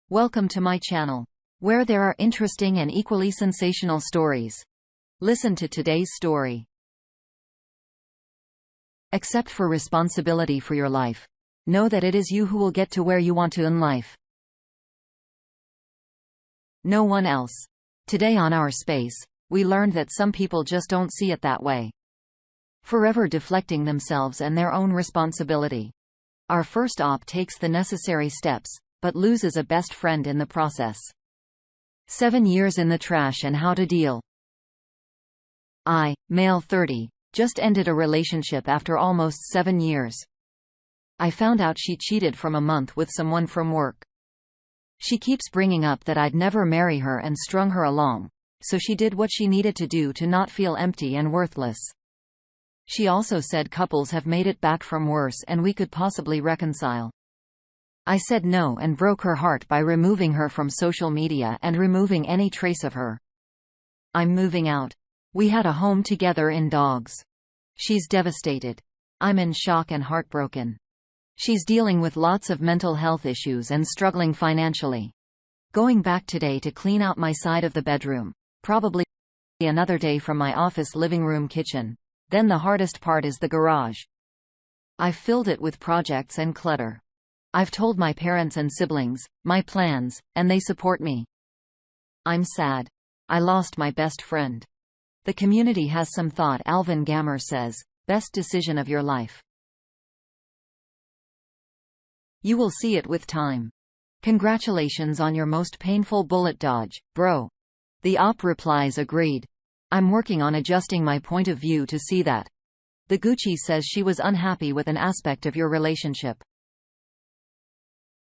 Welcome to my channel, where there are interesting and equally sensational stories. Listen to today's story. Accept for responsibility for your life. Know that it is you who will get to where you want to in life. No one else. Today on Our Space, we learned that some people just don't see it that way. Forever deflecting themselves and their own responsibility. Our first op takes the necessary steps, but loses a best friend in the process. 7 years in the trash and how to deal. I, male 30, just ended a relationship after almost 7 years. I found out she cheated from a month with someone from work. She keeps bringing up that I'd never marry her and strung her along, so she did what she needed to do to not feel empty and worthless. She also said couples have made it back from worse and we could possibly reconcile. I said no and broke her heart by removing her from social media and removing any trace of her. I'm moving out. We had a home together in Dogs. She's devastated. I'm in shock and heartbroken. She's dealing with lots of mental health issues and struggling financially. Going back today to clean out my side of the bedroom. Probably another day from my office living room kitchen. Then the hardest part is the garage. I've filled it with projects and clutter. I've told my parents and siblings my plans, and they support me. I'm sad. I lost my best friend. The community has some thought. Alvin Gammer says, best decision of your life. You will see it with time. Congratulations on your most painful bullet dodge, bro. The op replies agreed. I'm working on adjusting my point of view to see that. The Gucci says she was unhappy with an aspect of your relationship.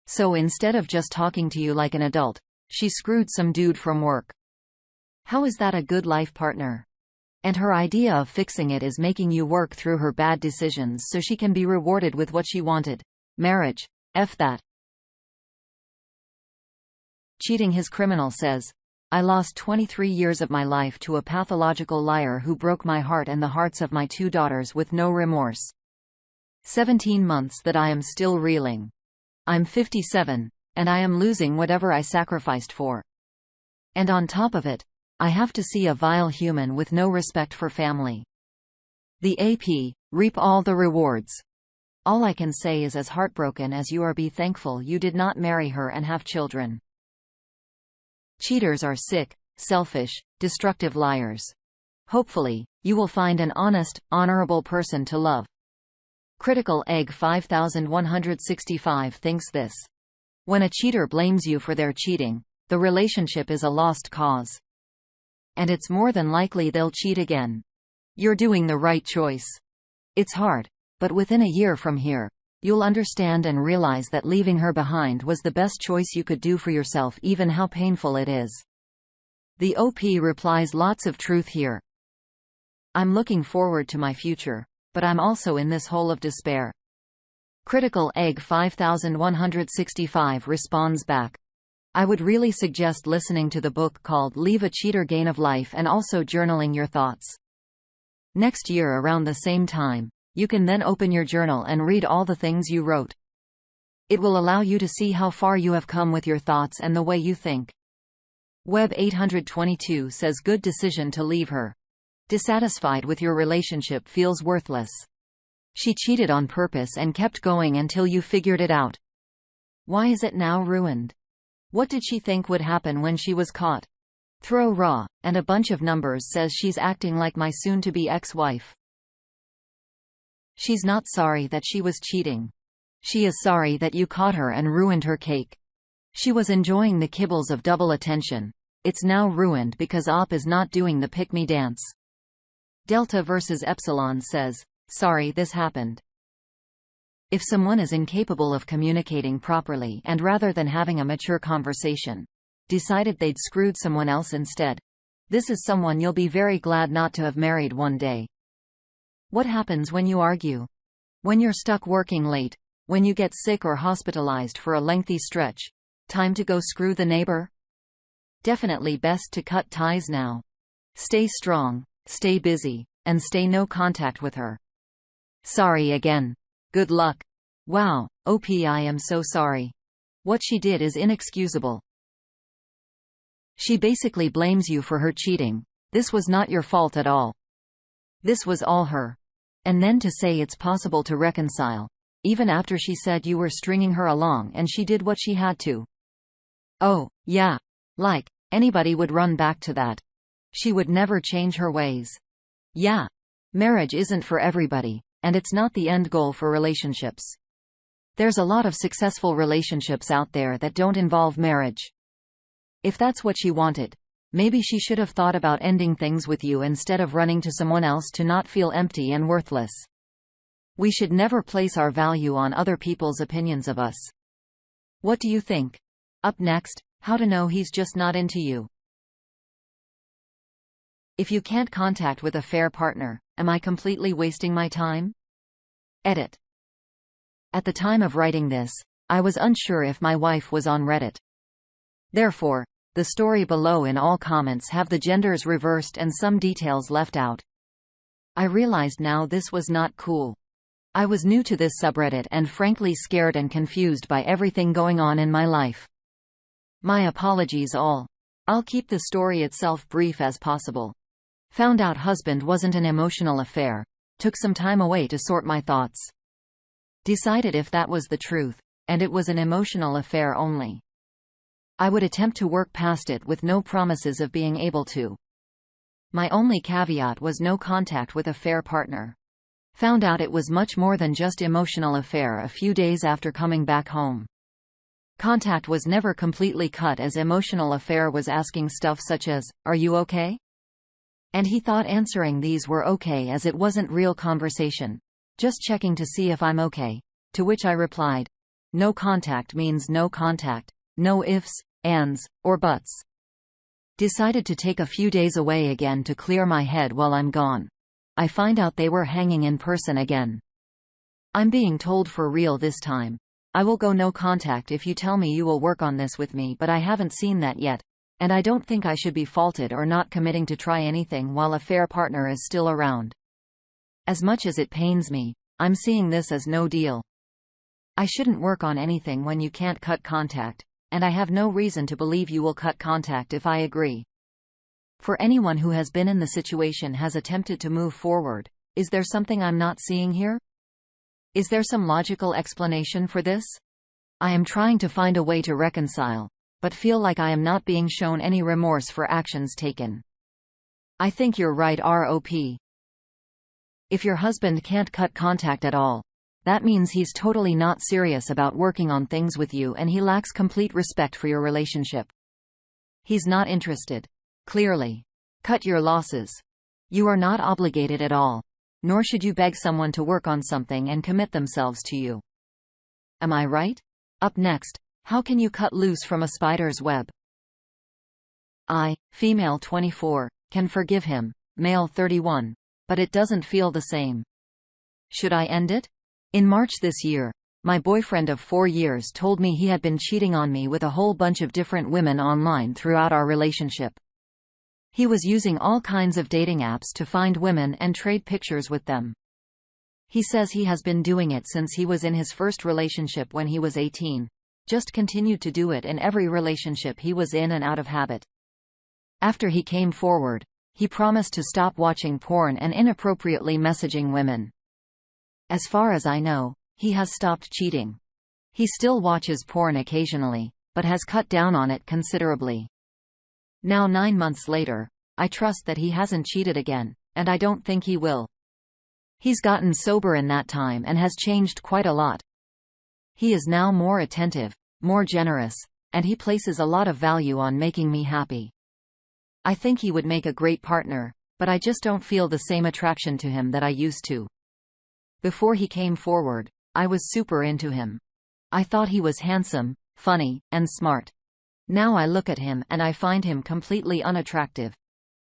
So instead of just talking to you like an adult, she screwed some dude from work. How is that a good life partner? And her idea of fixing it is making you work through her bad decisions so she can be rewarded with what she wanted. Marriage. F that. Cheating His Criminal says, I lost 23 years of my life to a pathological liar who broke my heart and the hearts of my 2 daughters with no remorse. 17 months that I am still reeling. I'm 57, and I am losing whatever I sacrificed for. And on top of it, I have to see a vile human with no respect for family. The AP, reap all the rewards. All I can say is as heartbroken as you are, be thankful you did not marry her and have children. Cheaters are sick, selfish, destructive liars. Hopefully, you will find an honest, honorable person to love. Critical Egg 5165 thinks this. When a cheater blames you for their cheating, the relationship is a lost cause. And it's more than likely they'll cheat again. You're doing the right choice. It's hard, but within a year from here, you'll understand and realize that leaving her behind was the best choice you could do for yourself, even how painful it is. The OP replies, lots of truth here. I'm looking forward to my future, but I'm also in this hole of despair. Critical Egg 5165 responds back. I would really suggest listening to the book called Leave a Cheater Gain of Life and also journaling your thoughts. Next year around the same time, you can then open your journal and read all the things you wrote. It will allow you to see how far you have come with your thoughts and the way you think. Web 822 says, good decision to leave her. Dissatisfied with your relationship, feels worthless. She cheated on purpose and kept going until you figured it out. Why is it now ruined? What did she think would happen when she was caught? Throw raw, and a bunch of numbers says she's acting like my soon-to-be ex-wife. She's not sorry that she was cheating. She is sorry that you caught her and ruined her cake. She was enjoying the kibbles of double attention. It's now ruined because OP is not doing the pick-me dance. Delta versus Epsilon says, sorry this happened. If someone is incapable of communicating properly and rather than having a mature conversation, decided they'd screwed someone else instead, this is someone you'll be very glad not to have married one day. What happens when you argue? When you're stuck working late? When you get sick or hospitalized for a lengthy stretch? Time to go screw the neighbor? Definitely best to cut ties now. Stay strong, stay busy, and stay no contact with her. Sorry again. Good luck. Wow, OP, I am so sorry. What she did is inexcusable. She basically blames you for her cheating. This was not your fault at all. This was all her. And then to say it's possible to reconcile, even after she said you were stringing her along and she did what she had to. Oh, yeah. Like, anybody would run back to that. She would never change her ways. Yeah. Marriage isn't for everybody, and it's not the end goal for relationships. There's a lot of successful relationships out there that don't involve marriage. If that's what she wanted, maybe she should have thought about ending things with you instead of running to someone else to not feel empty and worthless. We should never place our value on other people's opinions of us. What do you think? Up next, how to know he's just not into you. If you can't contact with a fair partner, am I completely wasting my time? Edit. At the time of writing this, I was unsure if my wife was on Reddit. Therefore, the story below in all comments have the genders reversed and some details left out. I realized now this was not cool. I was new to this subreddit and frankly scared and confused by everything going on in my life. My apologies all. I'll keep the story itself brief as possible. Found out husband wasn't an emotional affair. Took some time away to sort my thoughts. Decided if that was the truth, and it was an emotional affair only, I would attempt to work past it with no promises of being able to. My only caveat was no contact with a fair partner. Found out it was much more than just emotional affair a few days after coming back home. Contact was never completely cut as emotional affair was asking stuff such as, "Are you okay?" And he thought answering these were okay as it wasn't real conversation. Just checking to see if I'm okay. To which I replied, "No contact means no contact. No ifs, ands, or buts." Decided to take a few days away again to clear my head while I'm gone. I find out they were hanging in person again. I'm being told for real this time. I will go no contact if you tell me you will work on this with me, but I haven't seen that yet, and I don't think I should be faulted or not committing to try anything while a fair partner is still around. As much as it pains me, I'm seeing this as no deal. I shouldn't work on anything when you can't cut contact, and I have no reason to believe you will cut contact if I agree. For anyone who has been in the situation has attempted to move forward, is there something I'm not seeing here? Is there some logical explanation for this? I am trying to find a way to reconcile, but feel like I am not being shown any remorse for actions taken. I think you're right, ROP. If your husband can't cut contact at all, that means he's totally not serious about working on things with you and he lacks complete respect for your relationship. He's not interested. Clearly. Cut your losses. You are not obligated at all, nor should you beg someone to work on something and commit themselves to you. Am I right? Up next, how can you cut loose from a spider's web? I, female 24, can forgive him, male 31, but it doesn't feel the same. Should I end it? In March this year, my boyfriend of 4 years told me he had been cheating on me with a whole bunch of different women online throughout our relationship. He was using all kinds of dating apps to find women and trade pictures with them. He says he has been doing it since he was in his first relationship when he was 18. Just continued to do it in every relationship he was in and out of habit. After he came forward, he promised to stop watching porn and inappropriately messaging women. As far as I know, he has stopped cheating. He still watches porn occasionally, but has cut down on it considerably. Now 9 months later, I trust that he hasn't cheated again, and I don't think he will. He's gotten sober in that time and has changed quite a lot. He is now more attentive, more generous, and he places a lot of value on making me happy. I think he would make a great partner, but I just don't feel the same attraction to him that I used to. Before he came forward, I was super into him. I thought he was handsome, funny, and smart. Now I look at him and I find him completely unattractive.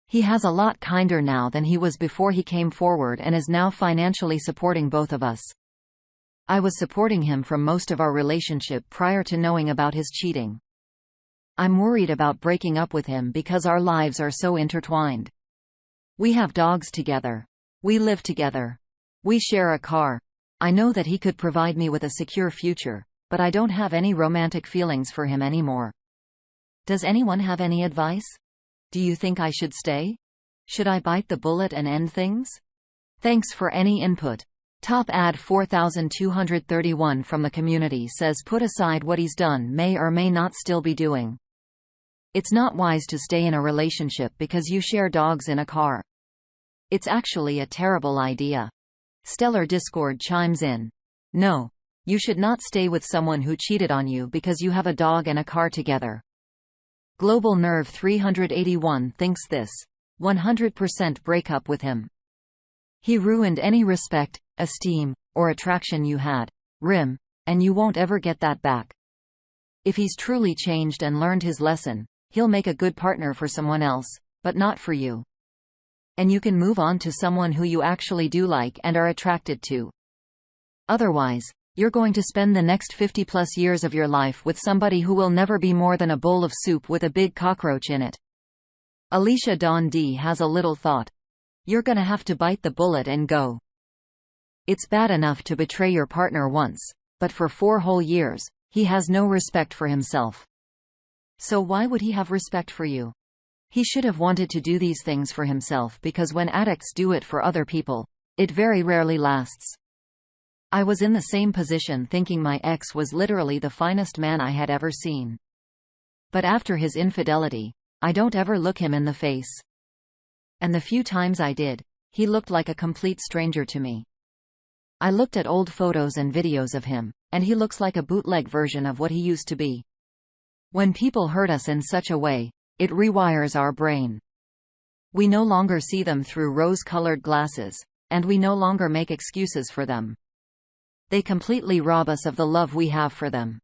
He has a lot kinder now than he was before he came forward and is now financially supporting both of us. I was supporting him from most of our relationship prior to knowing about his cheating. I'm worried about breaking up with him because our lives are so intertwined. We have dogs together. We live together. We share a car. I know that he could provide me with a secure future, but I don't have any romantic feelings for him anymore. Does anyone have any advice? Do you think I should stay? Should I bite the bullet and end things? Thanks for any input. Top ad 4231 from the community says put aside what he's done may or may not still be doing. It's not wise to stay in a relationship because you share dogs in a car. It's actually a terrible idea. Stellar Discord chimes in. No. You should not stay with someone who cheated on you because you have a dog and a car together. Global Nerve 381 thinks this. 100% break up with him. He ruined any respect, esteem, or attraction you had. Rim, and you won't ever get that back. If he's truly changed and learned his lesson, he'll make a good partner for someone else, but not for you. And you can move on to someone who you actually do like and are attracted to. Otherwise, you're going to spend the next 50+ years of your life with somebody who will never be more than a bowl of soup with a big cockroach in it. Alicia Dawn D has a little thought. You're gonna have to bite the bullet and go. It's bad enough to betray your partner once, but for 4 whole years, he has no respect for himself. So why would he have respect for you? He should have wanted to do these things for himself because when addicts do it for other people, it very rarely lasts. I was in the same position thinking my ex was literally the finest man I had ever seen. But after his infidelity, I don't ever look him in the face. And the few times I did, he looked like a complete stranger to me. I looked at old photos and videos of him, and he looks like a bootleg version of what he used to be. When people hurt us in such a way, it rewires our brain. We no longer see them through rose-colored glasses, and we no longer make excuses for them. They completely rob us of the love we have for them.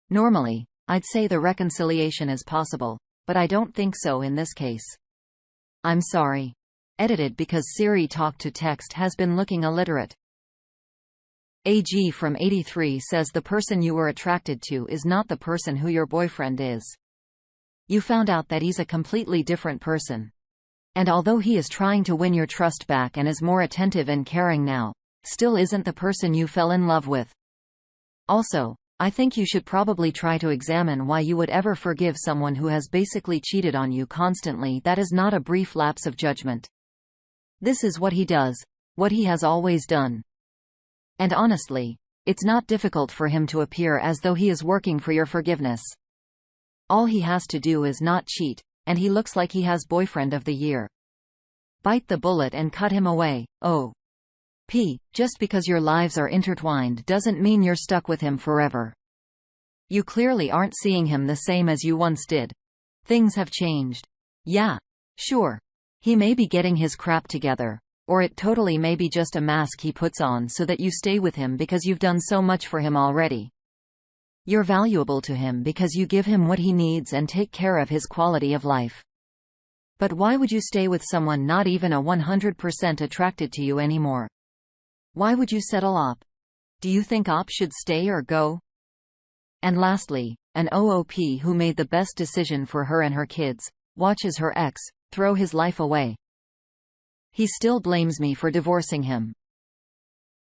Normally, I'd say the reconciliation is possible, but I don't think so in this case. I'm sorry. Edited because Siri Talk to Text has been looking illiterate. AG from 83 says the person you were attracted to is not the person who your boyfriend is. You found out that he's a completely different person. And although he is trying to win your trust back and is more attentive and caring now, still isn't the person you fell in love with. Also, I think you should probably try to examine why you would ever forgive someone who has basically cheated on you constantly. That is not a brief lapse of judgment. This is what he does, what he has always done. And honestly, it's not difficult for him to appear as though he is working for your forgiveness. All he has to do is not cheat, and he looks like he has boyfriend of the year. Bite the bullet and cut him away. Just because your lives are intertwined doesn't mean you're stuck with him forever. You clearly aren't seeing him the same as you once did. Things have changed. Yeah, sure. He may be getting his crap together, or it totally may be just a mask he puts on so that you stay with him because you've done so much for him already. You're valuable to him because you give him what he needs and take care of his quality of life. But why would you stay with someone not even a 100% attracted to you anymore? Why would you settle op? Do you think op should stay or go? And lastly, an OOP who made the best decision for her and her kids, watches her ex throw his life away. He still blames me for divorcing him.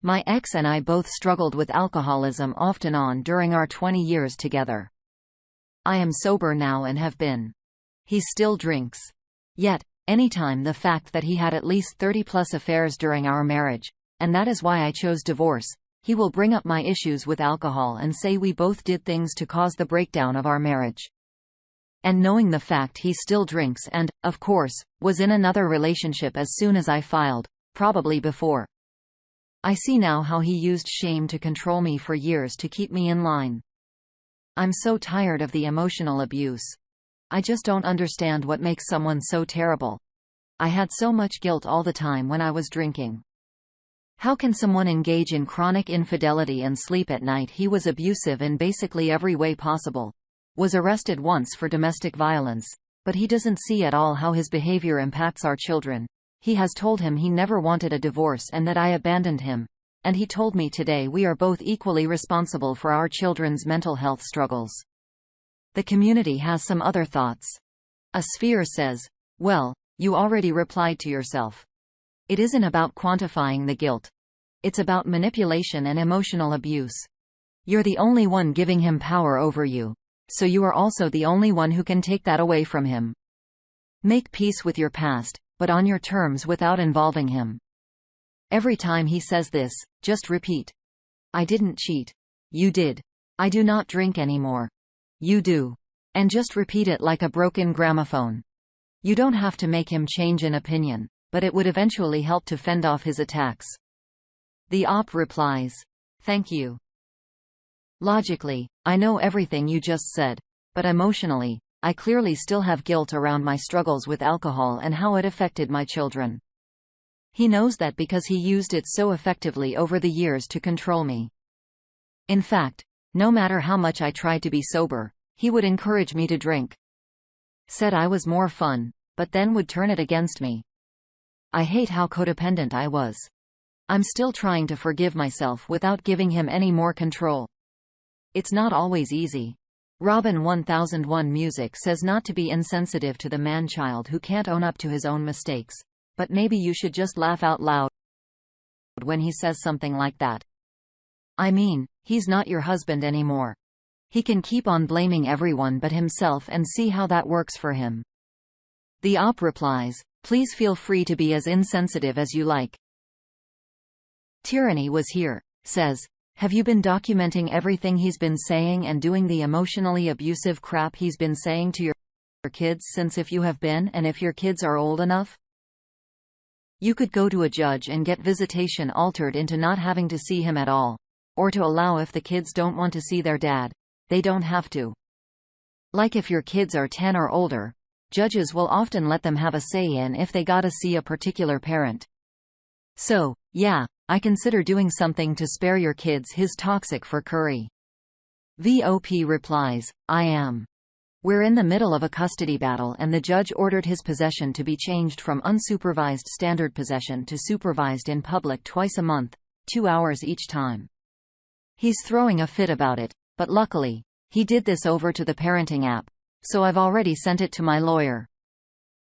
My ex and I both struggled with alcoholism off and on during our 20 years together. I am sober now and have been. He still drinks. Yet, anytime the fact that he had at least 30+ affairs during our marriage, and that is why I chose divorce, he will bring up my issues with alcohol and say we both did things to cause the breakdown of our marriage. And knowing the fact he still drinks and, of course, was in another relationship as soon as I filed, probably before. I see now how he used shame to control me for years to keep me in line. I'm so tired of the emotional abuse. I just don't understand what makes someone so terrible. I had so much guilt all the time when I was drinking. How can someone engage in chronic infidelity and sleep at night? He was abusive in basically every way possible. Was arrested once for domestic violence. But he doesn't see at all how his behavior impacts our children. He has told him he never wanted a divorce and that I abandoned him. And he told me today we are both equally responsible for our children's mental health struggles. The community has some other thoughts. A Sphere says, well, you already replied to yourself. It isn't about quantifying the guilt. It's about manipulation and emotional abuse. You're the only one giving him power over you. So you are also the only one who can take that away from him. Make peace with your past, but on your terms without involving him. Every time he says this, just repeat. I didn't cheat. You did. I do not drink anymore. You do. And just repeat it like a broken gramophone. You don't have to make him change an opinion, but it would eventually help to fend off his attacks. The op replies, thank you. Logically, I know everything you just said, but emotionally, I clearly still have guilt around my struggles with alcohol and how it affected my children. He knows that because he used it so effectively over the years to control me. In fact, no matter how much I tried to be sober, he would encourage me to drink. Said I was more fun, but then would turn it against me. I hate how codependent I was. I'm still trying to forgive myself without giving him any more control. It's not always easy. Robin 1001 Music says not to be insensitive to the man-child who can't own up to his own mistakes, but maybe you should just laugh out loud when he says something like that. I mean, he's not your husband anymore. He can keep on blaming everyone but himself and see how that works for him. The op replies, please feel free to be as insensitive as you like. Tyranny was here, says, have you been documenting everything he's been saying and doing the emotionally abusive crap he's been saying to your kids since if you have been and if your kids are old enough? You could go to a judge and get visitation altered into not having to see him at all, or to allow if the kids don't want to see their dad. They don't have to. Like if your kids are 10 or older, judges will often let them have a say in if they gotta see a particular parent. So, yeah, I consider doing something to spare your kids his toxic for curry. VOP replies, I am. We're in the middle of a custody battle and the judge ordered his possession to be changed from unsupervised standard possession to supervised in public twice a month, 2 hours each time. He's throwing a fit about it. But luckily, he did this over to the parenting app, so I've already sent it to my lawyer.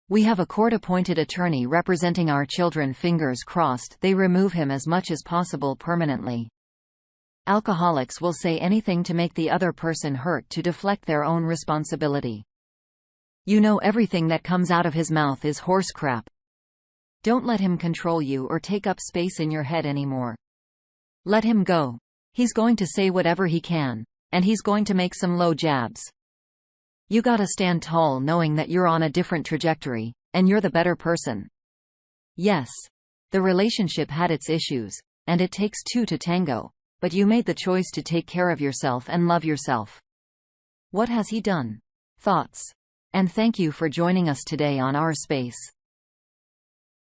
We have a court-appointed attorney representing our children. Fingers crossed they remove him as much as possible permanently. Alcoholics will say anything to make the other person hurt to deflect their own responsibility. You know everything that comes out of his mouth is horse crap. Don't let him control you or take up space in your head anymore. Let him go. He's going to say whatever he can. And he's going to make some low jabs. You gotta stand tall knowing that you're on a different trajectory, and you're the better person. Yes. The relationship had its issues, and it takes two to tango, but you made the choice to take care of yourself and love yourself. What has he done? Thoughts? And thank you for joining us today on our space.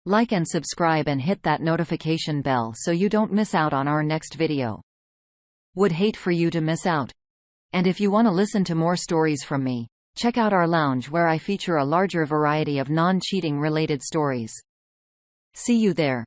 Like and subscribe and hit that notification bell so you don't miss out on our next video. Would hate for you to miss out. And if you want to listen to more stories from me, check out our lounge where I feature a larger variety of non-cheating related stories. See you there.